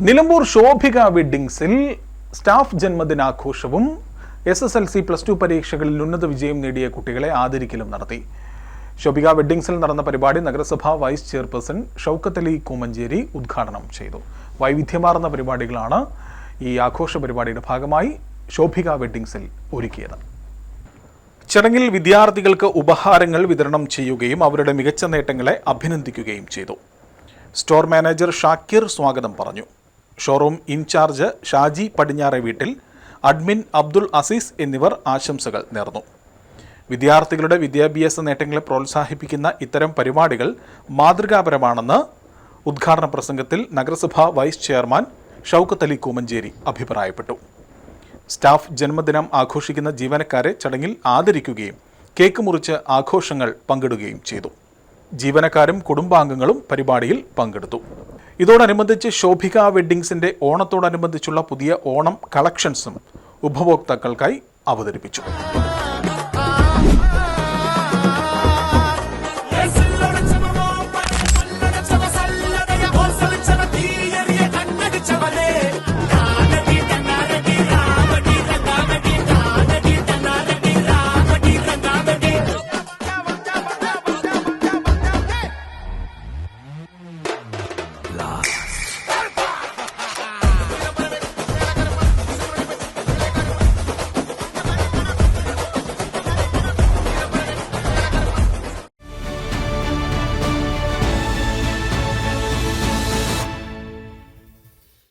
Nilambur Shobhika വെഡ്ഡിങ്സിൽ staff ജന്മദിനാഘോഷവും SSLC +2 പരീക്ഷകളിൽ ഉന്നത വിജയം നേടിയ കുട്ടികളെ ആദരിക്കലും നടത്തി. ശോഭിക വെഡ്ഡിങ്സിൽ നടന്ന പരിപാടി നഗരസഭാ വൈസ് ചെയർപേഴ്സൺ ഷൗക്കത്ത് അലി കൂമഞ്ചേരി ഉദ്ഘാടനം ചെയ്തു. വൈവിധ്യമാർന്ന പരിപാടികളാണ് ഈ ആഘോഷ പരിപാടിയുടെ ഭാഗമായി ശോഭിക വെഡ്ഡിങ്സിൽ ഒരുക്കിയത്. ചടങ്ങിൽ വിദ്യാർത്ഥികൾക്ക് ഉപഹാരങ്ങൾ വിതരണം ചെയ്യുകയും അവരുടെ മികച്ച നേട്ടങ്ങളെ അഭിനന്ദിക്കുകയും ചെയ്തു. സ്റ്റോർ മാനേജർ ഷാക്കിർ സ്വാഗതം പറഞ്ഞു. ഷോറൂം ഇൻചാർജ് ഷാജി പടിഞ്ഞാറെ വീട്ടിൽ, അഡ്മിൻ അബ്ദുൾ അസീസ് എന്നിവർ ആശംസകൾ നേർന്നു. വിദ്യാർത്ഥികളുടെ വിദ്യാഭ്യാസ നേട്ടങ്ങളെ പ്രോത്സാഹിപ്പിക്കുന്ന ഇത്തരം പരിപാടികൾ മാതൃകാപരമാണെന്ന് ഉദ്ഘാടന പ്രസംഗത്തിൽ നഗരസഭാ വൈസ് ചെയർമാൻ ഷൗക്കത്ത് അലി കൂമഞ്ചേരി അഭിപ്രായപ്പെട്ടു. സ്റ്റാഫ് ജന്മദിനം ആഘോഷിക്കുന്ന ജീവനക്കാരെ ചടങ്ങിൽ ആദരിക്കുകയും കേക്ക് മുറിച്ച് ആഘോഷങ്ങൾ പങ്കിടുകയും ചെയ്തു. ജീവനക്കാരും കുടുംബാംഗങ്ങളും പരിപാടിയിൽ പങ്കെടുത്തു. ഇതോടനുബന്ധിച്ച് ശോഭിക വെഡ്ഡിങ്സിന്റെ ഓണത്തോടനുബന്ധിച്ചുള്ള പുതിയ ഓണം കളക്ഷൻസും ഉപഭോക്താക്കൾക്കായി അവതരിപ്പിച്ചു.